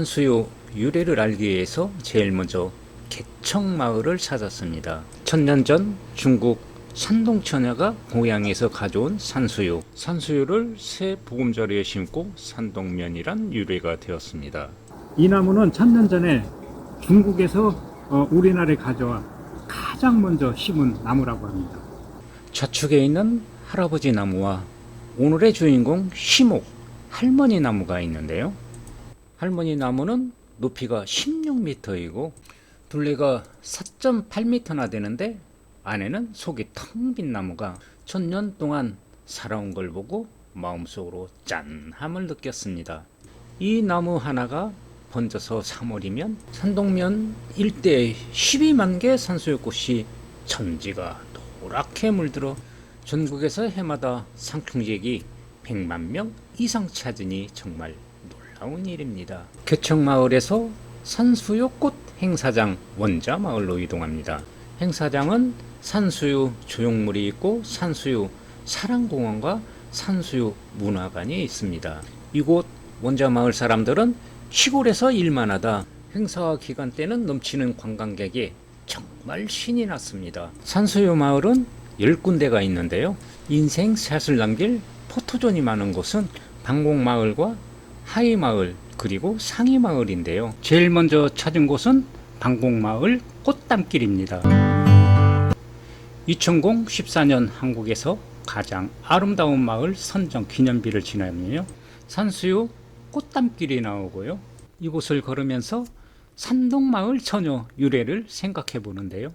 산수유 유래를 알기 위해서 제일 먼저 개척마을을 찾았습니다. 천년 전 중국 산동처녀가 고향에서 가져온 산수유. 산수유를 새 보금자리에 심고 산동면이란 유래가 되었습니다. 이 나무는 천년 전에 중국에서 우리나라에 가져와 가장 먼저 심은 나무라고 합니다. 좌측에 있는 할아버지 나무와 오늘의 주인공 시목 할머니 나무가 있는데요. 할머니 나무는 높이가 16m이고 둘레가 4.8m나 되는데 안에는 속이 텅 빈 나무가 천년 동안 살아온 걸 보고 마음속으로 짠함을 느꼈습니다. 이 나무 하나가 번져서 3월이면 산동면 일대에 12만 개 산수유꽃이 천지가 노랗게 물들어 전국에서 해마다 상승객이 100만 명 이상 찾으니 정말 놀라운 일입니다. 개척마을에서 산수유꽃 행사장 원자마을로 이동합니다. 행사장은 산수유 조형물이 있고 산수유 사랑공원과 산수유 문화관이 있습니다. 이곳 원자마을 사람들은 시골에서 일만 하다 행사 기간 때는 넘치는 관광객이 정말 신이 났습니다. 산수유 마을은 10군데가 있는데요. 인생샷을 남길 포토존이 많은 곳은 방곡마을과 하이마을 그리고 상이마을인데요. 제일 먼저 찾은 곳은 방곡마을 꽃담길입니다. 2014년 한국에서 가장 아름다운 마을 선정 기념비를 지나면요 산수유 꽃담길이 나오고요. 이곳을 걸으면서 산동마을 처녀 유래를 생각해 보는데요.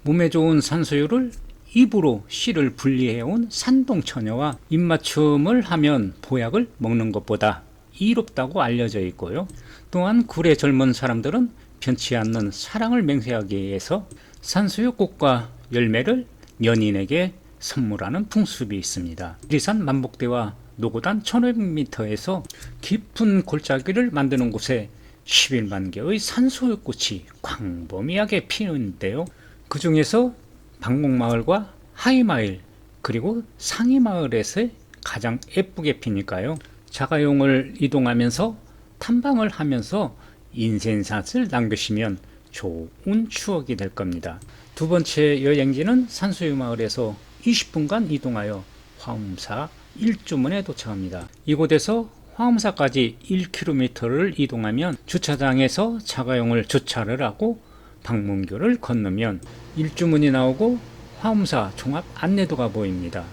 몸에 좋은 산수유를 입으로 씨를 분리해온 산동처녀와 입맞춤을 하면 보약을 먹는 것보다 이롭다고 알려져 있고요. 또한 굴의 젊은 사람들은 변치 않는 사랑을 맹세하기 위해서 산수유꽃과 열매를 연인에게 선물하는 풍습이 있습니다. 지리산 만복대와 노고단 1500m에서 깊은 골짜기를 만드는 곳에 11만 개의 산수유꽃이 광범위하게 피는데요. 그 중에서 방곡마을과 하이마을 그리고 상이마을에서 가장 예쁘게 피니까요. 자가용을 이동하면서 탐방을 하면서 인생샷을 남기시면 좋은 추억이 될 겁니다. 두 번째 여행지는 산수유 마을에서 20분간 이동하여 화엄사 일주문에 도착합니다. 이곳에서 화엄사까지 1km를 이동하면 주차장에서 자가용을 주차를 하고 방문교를 건너면 일주문이 나오고 화엄사 종합 안내도가 보입니다.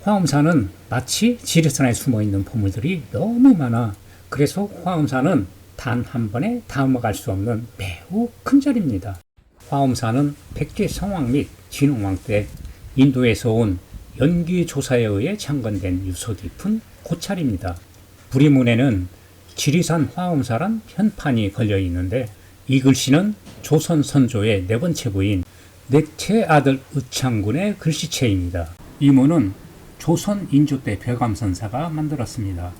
화엄사는 마치 지리산에 숨어있는 보물들이 너무 많아 그래서 화엄사는 단 한 번에 다 넘어갈 수 없는 매우 큰 절입니다. 화엄사는 백제 성왕 및 진흥왕 때 인도에서 온 연기 조사에 의해 창건된 유서 깊은 고찰입니다. 부리문에는 지리산 화엄사란 현판이 걸려 있는데 이 글씨는 조선 선조의 네 번째 부인 넷째 아들 의창군의 글씨체입니다. 이 문은 조선 인조 때 벼감선사가 만들었습니다.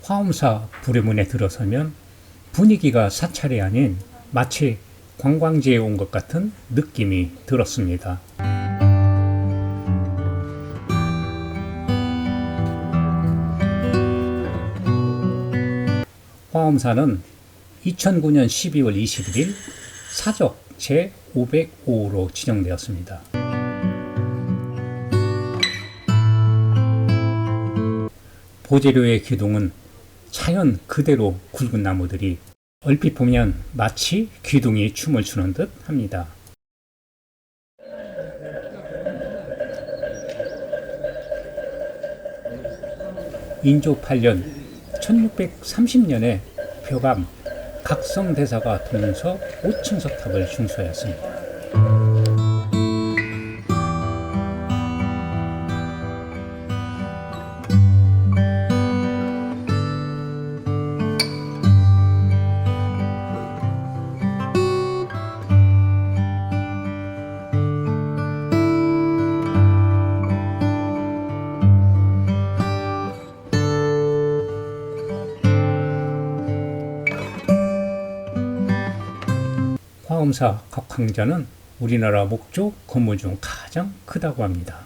화엄사 부리문에 들어서면 분위기가 사찰이 아닌 마치 관광지에 온 것 같은 느낌이 들었습니다. 화엄사는 2009년 12월 21일 사적 제505호로 지정되었습니다. 보재료의 기둥은 자연 그대로 굵은 나무들이 얼핏 보면 마치 귀둥이 춤을 추는 듯 합니다. 인조 8년 1630년에 벼감 각성대사가 동서 5층 석탑을 중수하였습니다. 화엄사 각황자는 우리나라 목조 건물 중 가장 크다고 합니다.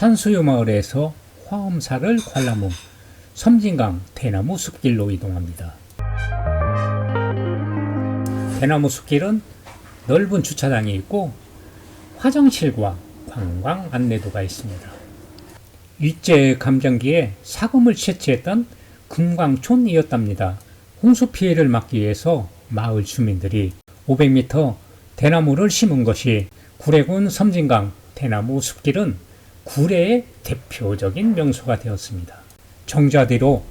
산수유 마을에서 화엄사를 관람 후 섬진강 대나무 숲길로 이동합니다. 대나무 숲길은 넓은 주차장이 있고 화장실과 관광 안내도가 있습니다. 일제 감정기에 사금을 채취했던 금광촌이었답니다. 홍수 피해를 막기 위해서 마을 주민들이 500m 대나무를 심은 것이 구례군 섬진강 대나무 숲길은 구례의 대표적인 명소가 되었습니다. 정자 뒤로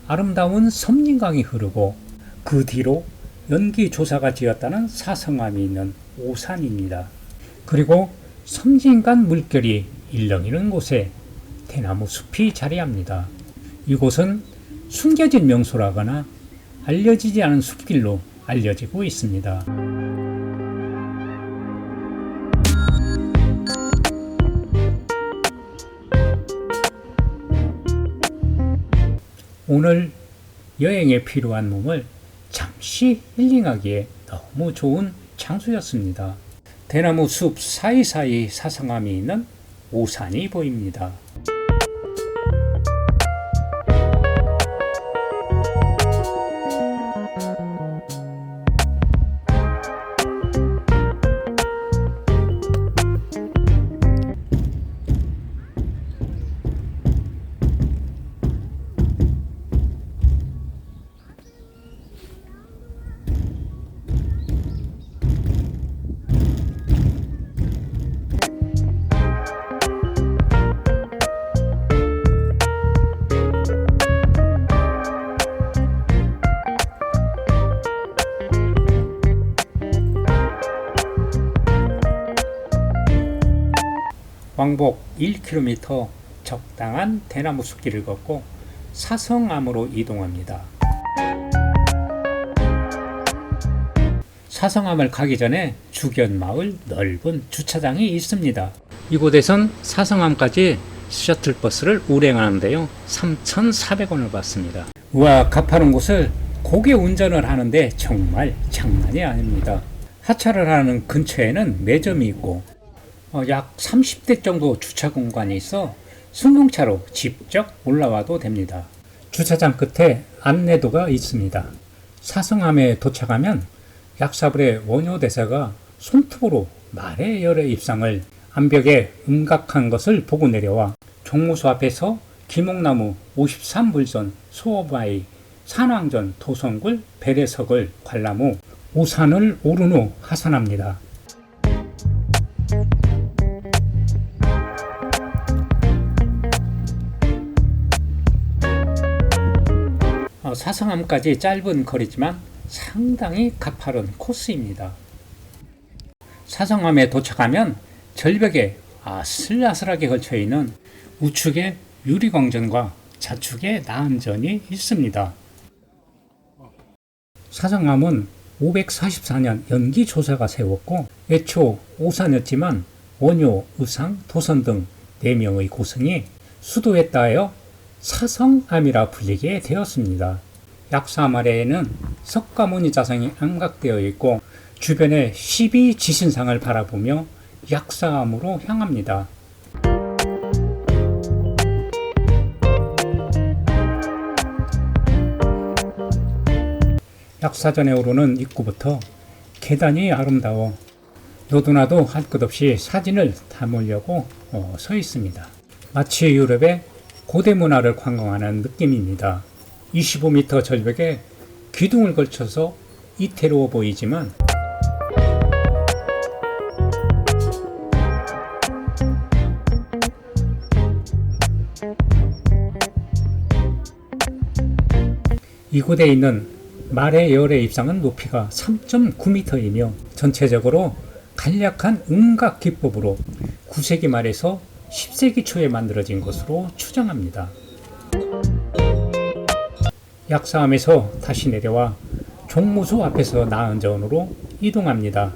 아름다운 섬진강이 흐르고 그 뒤로 연기조사가 지었다는 사성암이 있는 오산입니다. 그리고 섬진강 물결이 일렁이는 곳에 대나무 숲이 자리합니다. 이곳은 숨겨진 명소라거나 알려지지 않은 숲길로 알려지고 있습니다. 오늘 여행에 필요한 몸을 잠시 힐링하기에 너무 좋은 장소였습니다. 대나무 숲 사이사이 사성암이 있는 오산이 보입니다. 왕복 1km 적당한 대나무 숲길을 걷고 사성암으로 이동합니다. 사성암을 가기 전에 주견마을 넓은 주차장이 있습니다. 이곳에선 사성암까지 셔틀버스를 운행하는데요. 3,400원을 받습니다. 우와, 가파른 곳을 고개 운전을 하는데 정말 장난이 아닙니다. 하차를 하는 근처에는 매점이 있고 약 30대 정도 주차 공간이 있어 승용차로 직접 올라와도 됩니다. 주차장 끝에 안내도가 있습니다. 사성암에 도착하면 약사불의 원효대사가 손톱으로 말의 열의 입상을 암벽에 음각한 것을 보고 내려와 종무소 앞에서 기목나무 53불선 소어바위 산왕전 도성굴 배례석을 관람 후 오산을 오른 후 하산합니다. 사성암까지 짧은 거리지만 상당히 가파른 코스입니다. 사성암에 도착하면 절벽에 아슬아슬하게 걸쳐있는 우측에 유리광전과 좌측에 나안전이 있습니다. 사성암은 544년 연기조사가 세웠고 애초 오산이었지만 원효, 의상, 도선 등 4명의 고승이 수도에 따여 사성암이라 불리게 되었습니다. 약사암 아래에는 석가모니 자상이 안각되어 있고 주변에 12지신상을 바라보며 약사암으로 향합니다. 약사전에 오르는 입구부터 계단이 아름다워 너도나도 할 것 없이 사진을 담으려고 서 있습니다. 마치 유럽의 고대 문화를 관광하는 느낌입니다. 25m 절벽에 기둥을 걸쳐서 이태로워 보이지만 이곳에 있는 말의 열의 입상은 높이가 3.9m이며 전체적으로 간략한 음각 기법으로 9세기 말에서 10세기 초에 만들어진 것으로 추정합니다. 약사암에서 다시 내려와 종무소 앞에서 나은전으로 이동합니다.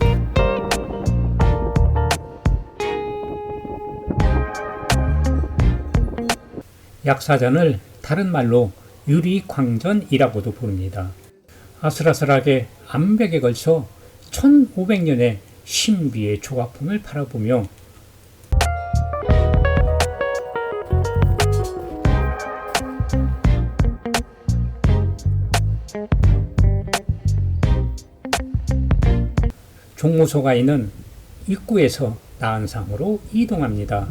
약사전을 다른 말로 유리광전이라고도 부릅니다. 아슬아슬하게 암벽에 걸쳐 1500년의 신비의 조각품을 바라보며 종무소가 있는 입구에서 나은상으로 이동합니다.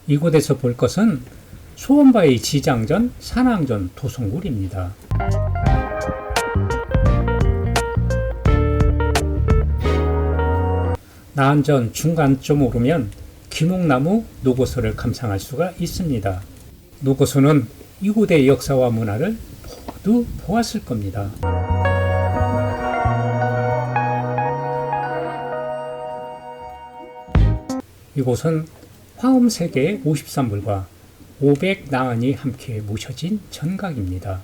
이곳에서 볼 것은 수원바위 지장전, 산왕전, 도성굴입니다. 나은전 중간 좀 오르면 기목나무 노고소를 감상할 수가 있습니다. 노고소는 이곳의 역사와 문화를 모두 보았을 겁니다. 이곳은 화엄세계의 53불과 500나은이 함께 모셔진 전각입니다.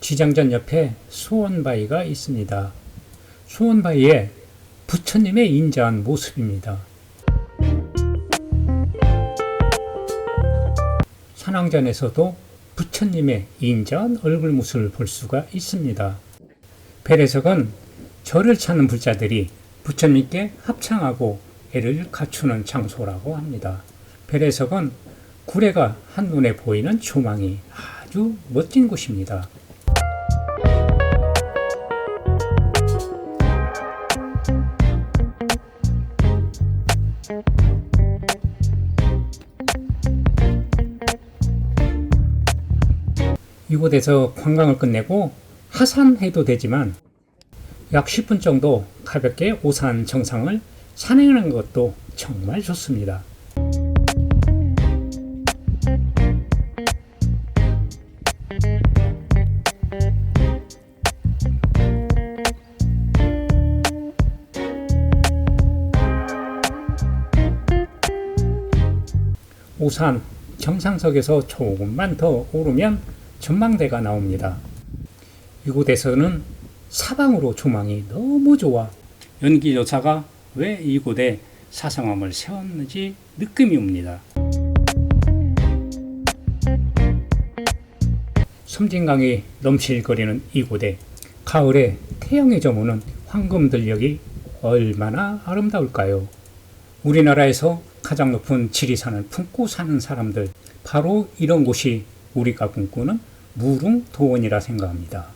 지장전 옆에 수원바위가 있습니다. 수원바위에 부처님의 인자한 모습입니다. 산왕전에서도 부처님의 인자한 얼굴 모습을 볼 수가 있습니다. 벨에석은 절을 찾는 불자들이 부처님께 합창하고 애를 갖추는 장소라고 합니다. 벨에석은 구례가 한눈에 보이는 조망이 아주 멋진 곳입니다. 이곳에서 관광을 끝내고 하산해도 되지만 약 10분 정도 가볍게 오산 정상을 산행하는 것도 정말 좋습니다. 오산 정상석에서 조금만 더 오르면 전망대가 나옵니다. 이곳에서는 사방으로 조망이 너무 좋아 연기조사가 왜 이곳에 사상함을 세웠는지 느낌이 옵니다. 섬진강이 넘실거리는 이곳에 가을에 태양이 저무는 황금들녘이 얼마나 아름다울까요? 우리나라에서 가장 높은 지리산을 품고 사는 사람들, 바로 이런 곳이 우리가 꿈꾸는 무릉도원이라 생각합니다.